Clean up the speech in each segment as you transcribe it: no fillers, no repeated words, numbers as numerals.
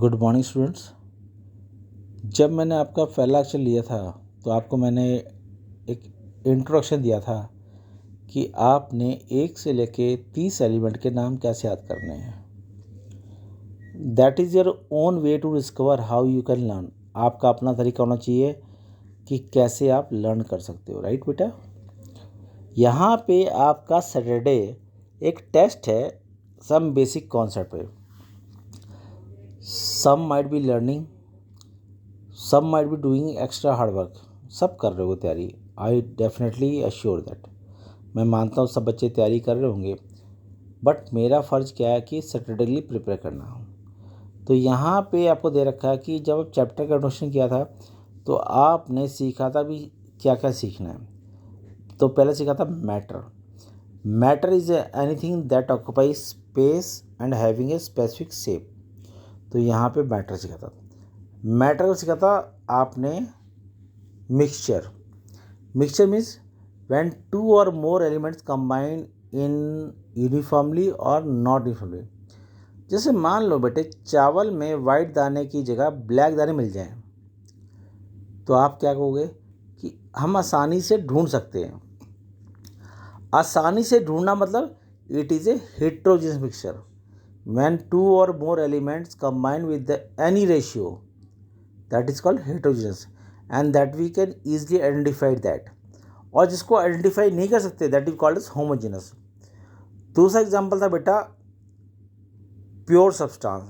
Good morning students. जब मैंने आपका पहला लेक्चर लिया था तो आपको मैंने एक इंट्रोडक्शन दिया था कि आपने 1 से लेके 30 एलिमेंट के नाम कैसे याद करने हैं। That is your own way to discover how you can learn. आपका अपना तरीका होना चाहिए कि कैसे आप लर्न कर सकते हो, राइट बेटा। यहाँ पे आपका सैटरडे एक टेस्ट है सम बेसिक कॉन्सेप्ट पे। Some might be learning, some might be doing extra hard work. सब कर रहे हो तैयारी, आई डेफिनेटली अश्योर दैट। मैं मानता हूँ सब बच्चे तैयारी कर रहे होंगे, बट मेरा फ़र्ज़ क्या है कि सैटरडे के लिए प्रिपेयर करना हो। तो यहाँ पे आपको दे रखा है कि जब आप चैप्टर का इंट्रोडक्शन किया था तो आपने सीखा था भी क्या क्या सीखना है। तो पहले सीखा था matter. Matter is anything that occupy space and having a specific shape. तो यहाँ पे मैटर सीखा था। मैटर को सीखा था आपने mixture. Mixture means when 2 or more elements combine in uniformly और नॉट यूनिफॉर्मली। जैसे मान लो बेटे चावल में वाइट दाने की जगह ब्लैक दाने मिल जाएं, तो आप क्या कहोगे कि हम आसानी से ढूंढ सकते हैं। आसानी से ढूंढना मतलब it is a heterogeneous mixture when 2 or more elements combine with any ratio, that is called heterogeneous and that we can easily identify that. और जिसको आइडेंटिफाई नहीं कर सकते that is called as homogeneous. दूसरा एग्जांपल था बेटा pure substance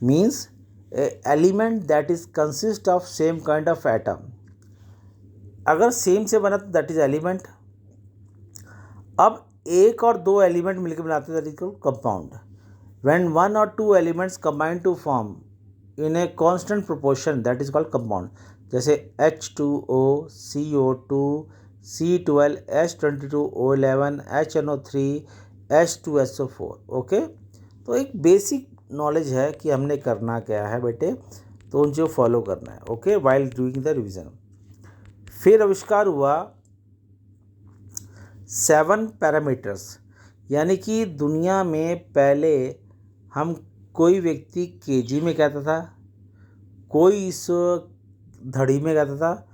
means element that is consist of same kind of atom. अगर same से बना तो दैट इज एलिमेंट। अब एक और दो एलिमेंट मिलकर बनाते हैं that is called compound. When 1 or 2 elements combine to form in a constant proportion that is called compound. जैसे H2O, CO2, C12, H22, O11, HNO3, H2SO4। Okay, तो एक बेसिक नॉलेज है कि हमने करना क्या है बेटे, तो उनको फॉलो करना है। Okay, while doing the revision. फिर आविष्कार हुआ 7 पैरामीटर्स, यानी कि दुनिया में पहले हम कोई व्यक्ति केजी में कहता था, कोई इस धड़ी में कहता था,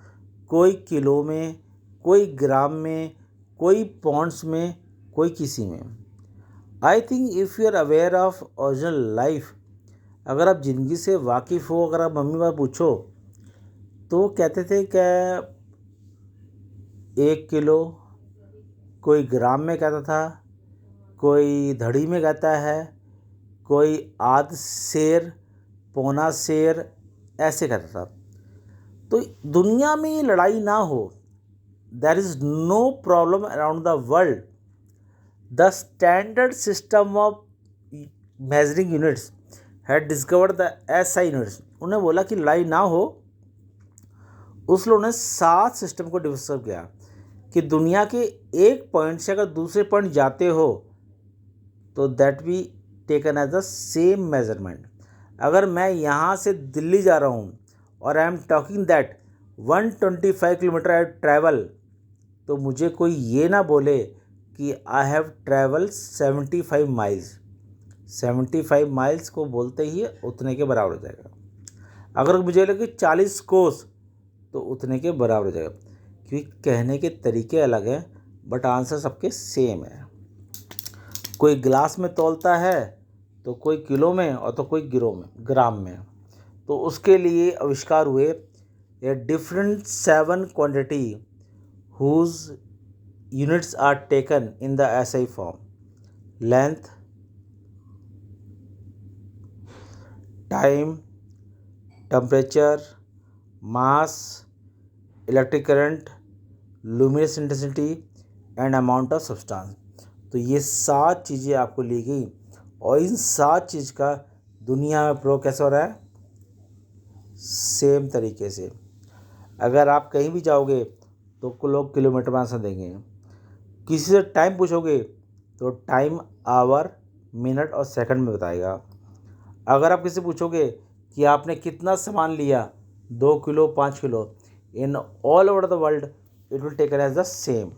कोई किलो में, कोई ग्राम में, कोई पॉन्ड्स में, कोई किसी में। I think if you are aware of original life, अगर आप ज़िंदगी से वाकिफ़ हो, अगर आप मम्मी पापा पूछो तो कहते थे क्या 1 किलो, कोई ग्राम में कहता था, कोई धड़ी में कहता है, कोई आध शेर, पौना शेर, ऐसे कहता था। तो दुनिया में ये लड़ाई ना हो, there is no problem around the world, the standard system of measuring units had discovered the SI units. उन्हें बोला कि लड़ाई ना हो, उस लोगों ने 7 सिस्टम को डिस्कवर किया कि दुनिया के एक पॉइंट से अगर दूसरे पॉइंट जाते हो तो that be taken as the same measurement. अगर मैं यहाँ से दिल्ली जा रहा हूँ और I am talking that 125 kilometre I travel, तो मुझे कोई ये ना बोले कि I have travel 75 miles. 75 miles को बोलते ही उतने के बराबर हो जाएगा। अगर मुझे लगे 40 कोस तो उतने के बराबर हो जाएगा, क्योंकि कहने के तरीके अलग हैं बट आंसर सबके सेम है। कोई ग्लास में तौलता है तो कोई किलो में और तो कोई ग्राम में। तो उसके लिए आविष्कार हुए a different 7 quantity whose units are taken in the SI form: length, time, temperature, mass, electric current, luminous intensity and amount of substance. तो ये 7 चीज़ें आपको ली गई और इन 7 चीज़ का दुनिया में प्रयोग कैसे हो रहा है, सेम तरीके से। अगर आप कहीं भी जाओगे तो लोग किलोमीटर में आंसर देंगे, किसी से टाइम पूछोगे तो टाइम आवर, मिनट और सेकंड में बताएगा। अगर आप किसी पूछोगे कि आपने कितना सामान लिया, 2 kilo 5 kilo, in all over the world it will taken as the same.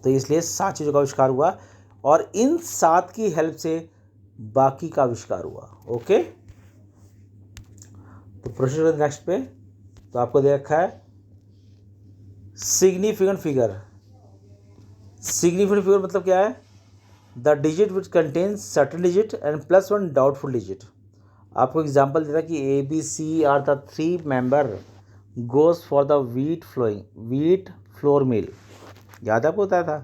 तो इसलिए 7 चीज़ों का आविष्कार हुआ और इन 7 की हेल्प से बाकी का आविष्कार हुआ। ओके, तो प्रोसीड नेक्स्ट पे। तो आपको दे रखा है सिग्निफिकेंट फिगर। सिग्निफिकेंट फिगर मतलब क्या है? The digit which contains certain digit and plus one doubtful digit. आपको एग्जाम्पल देता कि A B C are the 3 member goes for the wheat flour mill. याद आपको बताया था।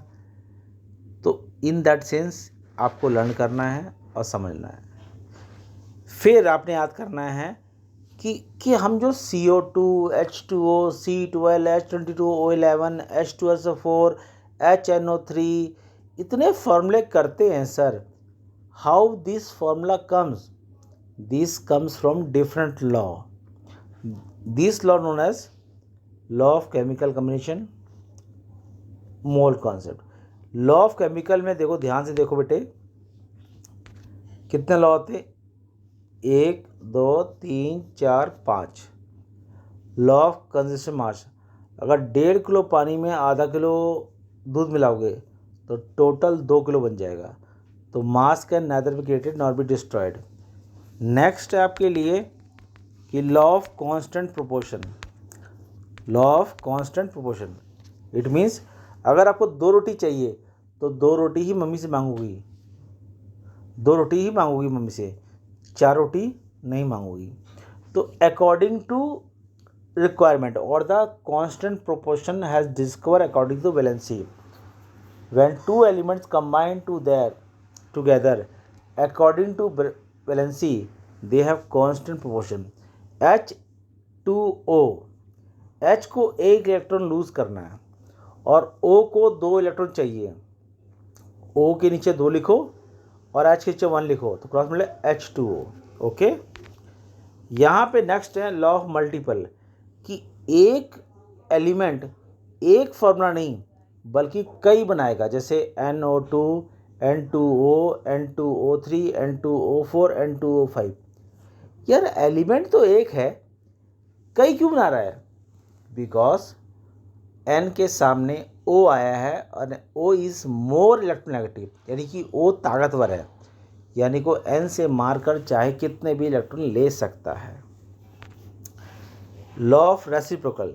तो इन दैट सेंस आपको लर्न करना है और समझना है। फिर आपने याद करना है कि हम जो CO2, H2O, C12, H22, O11, H2SO4, HNO3 इतने फॉर्मूले करते हैं sir, how this formula comes? This comes from different law. This law known as law of chemical combination, mole concept. Law of chemical में देखो, ध्यान से देखो बेटे, कितने लॉ होते? 1 2 3 4 5। लॉ ऑफ कंजर्वेशन मास, अगर 1.5 किलो पानी में आधा किलो दूध मिलाओगे तो टोटल 2 किलो बन जाएगा। तो मास can neither be created nor be destroyed. Next है आपके लिए कि law of constant proportion. Law of constant proportion it means अगर आपको 2 रोटी चाहिए तो 2 रोटी ही मम्मी से मांगोगी, 2 रोटी ही मांगोगी मम्मी से, 4 रोटी नहीं मांगोगी। तो अकॉर्डिंग टू रिक्वायरमेंट और the constant proportion has discover according to valency, when 2 elements combine together according to valency they have constant proportion. H2O, H को 1 इलेक्ट्रॉन लूज करना है और O को 2 इलेक्ट्रॉन चाहिए। O के नीचे 2 लिखो और H के नीचे 1 लिखो तो क्रॉस मिले H2O। ओके, यहाँ पे नेक्स्ट है लॉ ऑफ मल्टीपल, कि एक एलिमेंट एक फॉर्मूला नहीं बल्कि कई बनाएगा, जैसे NO2, N2O, N2O3, N2O4, N2O5। यार एलिमेंट तो एक है, कई क्यों बना रहा है? बिकॉज N के सामने O आया है और O इज मोर इलेक्ट्रोनेगेटिव, यानी कि O ताकतवर है, यानी को N से मारकर चाहे कितने भी इलेक्ट्रॉन ले सकता है। लॉ ऑफ रेसिप्रोकल,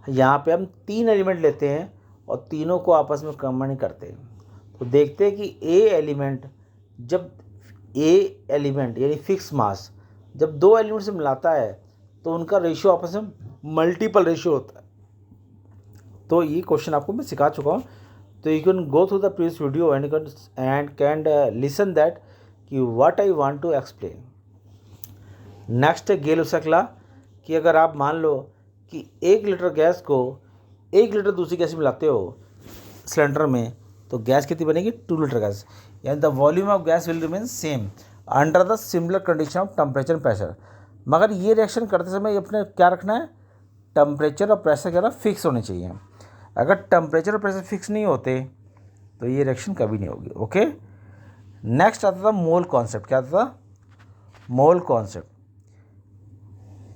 यहाँ पे हम 3 एलिमेंट लेते हैं और तीनों को आपस में कंबाइन करते हैं। तो देखते हैं कि जब A एलिमेंट यानी फिक्स मास जब 2 एलिमेंट से मिलाता है तो उनका रेशियो आपस में मल्टीपल रेशियो होता है। तो ये क्वेश्चन आपको मैं सिखा चुका हूँ, तो you can go through the previous video and can listen that कि what I want to explain. Next है गेल सकला, कि अगर आप मान लो कि 1 लीटर गैस को 1 लीटर दूसरी गैस में मिलाते हो सिलेंडर में, तो गैस कितनी बनेगी? 2 लीटर गैस, यानी the volume of gas will remain same under the similar condition of temperature and pressure. मगर ये रिएक्शन करते समय अपने क्या रखना है? टेम्परेचर और प्रेशर क्या फिक्स होने चाहिए। अगर टेम्परेचर और प्रेशर फिक्स नहीं होते तो ये रिएक्शन कभी नहीं होगी। ओके, नेक्स्ट आता था मोल कॉन्सेप्ट। क्या आता था? Mole concept.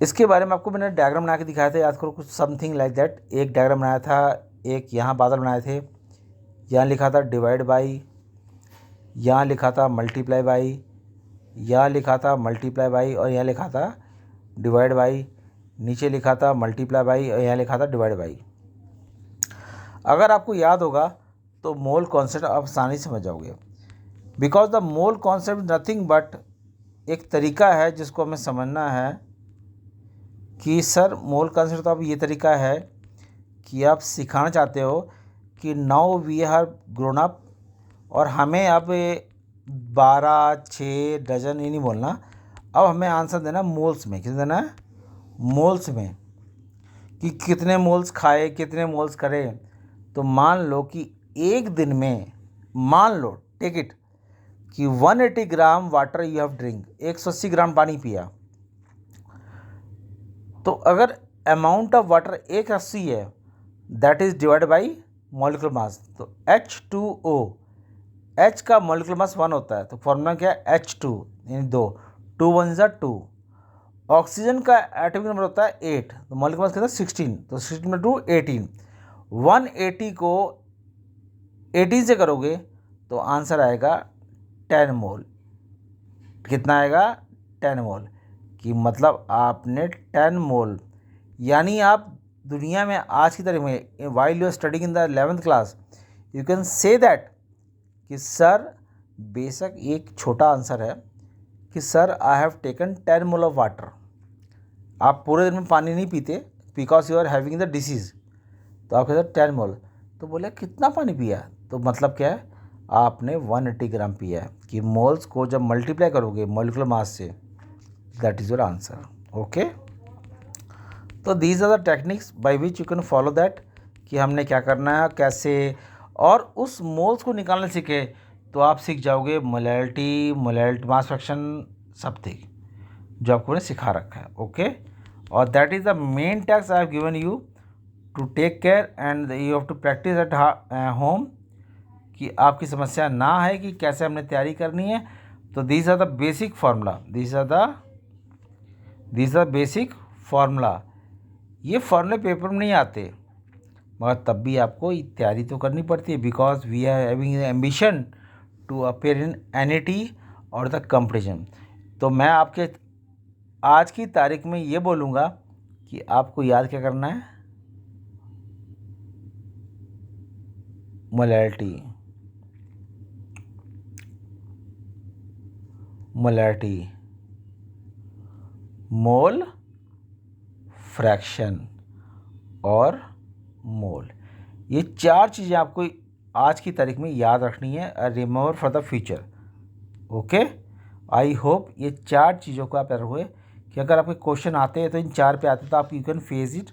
इसके बारे में आपको मैंने डायग्राम बना के दिखाया था, याद करो, कुछ समथिंग लाइक दैट। एक डायग्राम बनाया था, एक यहाँ बादल बनाए थे, यहाँ लिखा था डिवाइड बाई, यहाँ लिखा था मल्टीप्लाई बाई, यहाँ लिखा था मल्टीप्लाई बाई और यहाँ लिखा था डिवाइड बाई, नीचे लिखा था मल्टीप्लाई बाई और यहाँ लिखा था डिवाइड बाई। अगर आपको याद होगा तो मोल कॉन्सेप्ट आप आसानी से समझ जाओगे, because the mole concept nothing but एक तरीका है जिसको हमें समझना है कि सर मोल कॉन्सेप्ट तो अब ये तरीका है कि आप सिखाना चाहते हो कि now we are grown up और हमें अब 12, 6 डजन ये नहीं बोलना, अब हमें आंसर देना मोल्स में। कितना देना है? मोल्स में, कि कितने मोल्स खाए, कितने मोल्स करे। तो मान लो कि एक दिन में, मान लो टेक इट कि 180 gram water you have drink, 180 ग्राम पानी पिया, तो अगर अमाउंट ऑफ वाटर 180 है that is divide by molecular mass. तो H2O, H का मॉलिक्यूलर मास 1 होता है, तो फॉर्मूला क्या है? H2 यानी 2, 2 1 जा 2। ऑक्सीजन का एटॉमिक नंबर होता है 8, तो मॉलिक्यूलर मास कितना? 16, तो 16 में 2 18। 180 को 18 से करोगे तो आंसर आएगा 10 मोल। कितना आएगा? 10 मोल। कि मतलब आपने 10 मोल, यानी आप दुनिया में आज की तारीख में while you are studying in the 11th class you can say that कि सर, बेशक एक छोटा आंसर है कि sir I have taken 10 mole of water. आप पूरे दिन में पानी नहीं पीते because you are having the disease, तो आप कहते 10 मोल, तो बोले कितना पानी पिया, तो मतलब क्या है, आपने 180 ग्राम पिया है। कि मोल्स को जब मल्टीप्लाई करोगे मॉलिक्यूलर मास से, that is your answer. Okay, तो these are the techniques by which you can follow that, कि हमने क्या करना है कैसे, और उस मोल्स को निकालने सीखे तो आप सीख जाओगे मोलैलिटी मास फ्रैक्शन समथिंग जो आपको मैंने सिखा रखा है। ओके, और दैट इज़ द मेन टैक्स I have given you to take care and you have to practise at home, कि आपकी समस्या ना है कि कैसे हमने तैयारी करनी है। तो these are the basic formula, these are basic formula. ये फार्मूले पेपर में नहीं आते, मगर तब भी आपको तैयारी तो करनी पड़ती है, because we are having ambition to appear in NET और द कंपटीशन। तो मैं आपके आज की तारीख में ये बोलूँगा कि आपको याद क्या करना है, मोलैलिटी, मोल फ्रैक्शन और मोल, ये 4 चीज़ें आपको आज की तारीख में याद रखनी है, remember for the future. Okay, I hope ये 4 चीज़ों को आप याद रखोगे कि अगर आपके क्वेश्चन आते हैं तो इन 4 पे आते हैं तो आप यू कैन फेस इट,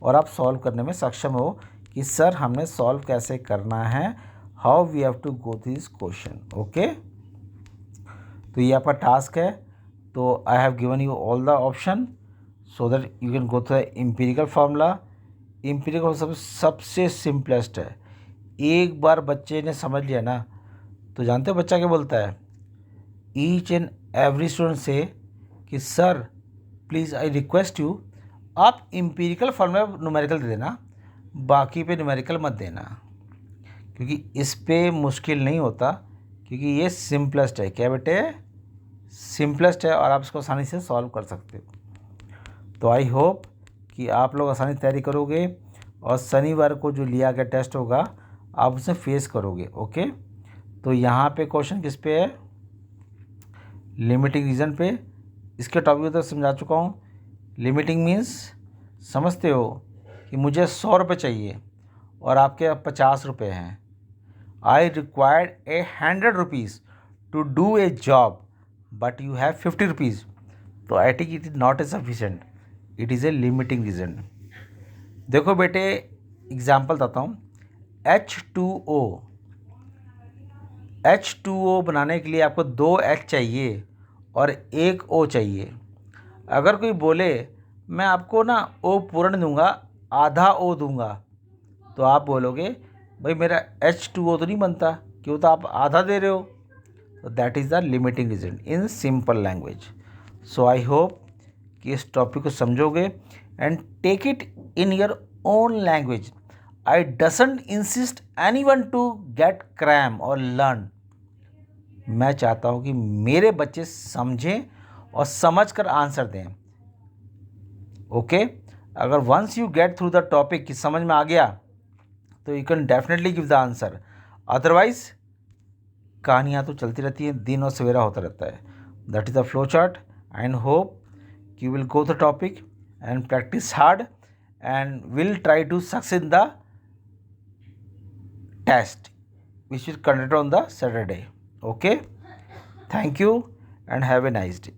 और आप सॉल्व करने में सक्षम हो कि सर हमने सॉल्व कैसे करना है, how we have to go through this question. Okay, तो ये आपका टास्क है। तो I have given you all the option so that you can go through the empirical formula. Empirical सबसे सिंपलेस्ट है, एक बार बच्चे ने समझ लिया ना, तो जानते हो बच्चा क्या बोलता है, ईच एंड एवरी स्टूडेंट से कि sir please I request you, आप एम्पिरिकल फार्मूला न्यूमेरिकल दे देना, बाकी पे न्यूमेरिकल मत देना, क्योंकि इस पे मुश्किल नहीं होता, क्योंकि ये सिंपलेस्ट है। क्या बेटे, सिंपलेस्ट है और आप इसको आसानी से सॉल्व कर सकते हो। तो आई होप कि आप लोग आसानी तैयारी करोगे और शनिवार को जो लिया गया टेस्ट होगा आप उसे फेस करोगे। ओके, तो यहाँ पे क्वेश्चन किस पे है, लिमिटिंग रीजन पे। इसके टॉपिक तो समझा चुका हूँ। लिमिटिंग मीन्स समझते हो कि मुझे 100 रुपये चाहिए और आपके 50 रुपये हैं। I required 100 rupees to do a job but you have 50 rupees, तो I think it is not a sufficient, it is a limiting reason. देखो बेटे, एग्जाम्पल बताता हूँ। H2O बनाने के लिए आपको 2 H चाहिए और 1 O चाहिए। अगर कोई बोले मैं आपको ना O पूर्ण दूंगा, आधा O दूंगा, तो आप बोलोगे भाई मेरा H2O तो नहीं बनता, क्यों, तो आप आधा दे रहे हो। तो that is the limiting reason in simple language. So I hope कि इस टॉपिक को समझोगे and take it in your own language. I doesn't insist anyone to get cram और लर्न। मैं चाहता हूँ कि मेरे बच्चे समझें और समझ कर आंसर दें। ओके, अगर once you get through the topic कि समझ में आ गया तो you can definitely give the answer, otherwise कहानियाँ तो चलती रहती हैं, दिन और सवेरा होता रहता है। That is the flow chart and hope you will go the topic and practice hard and will try to succeed the test which will conduct on the Saturday. Okay, thank you and have a nice day.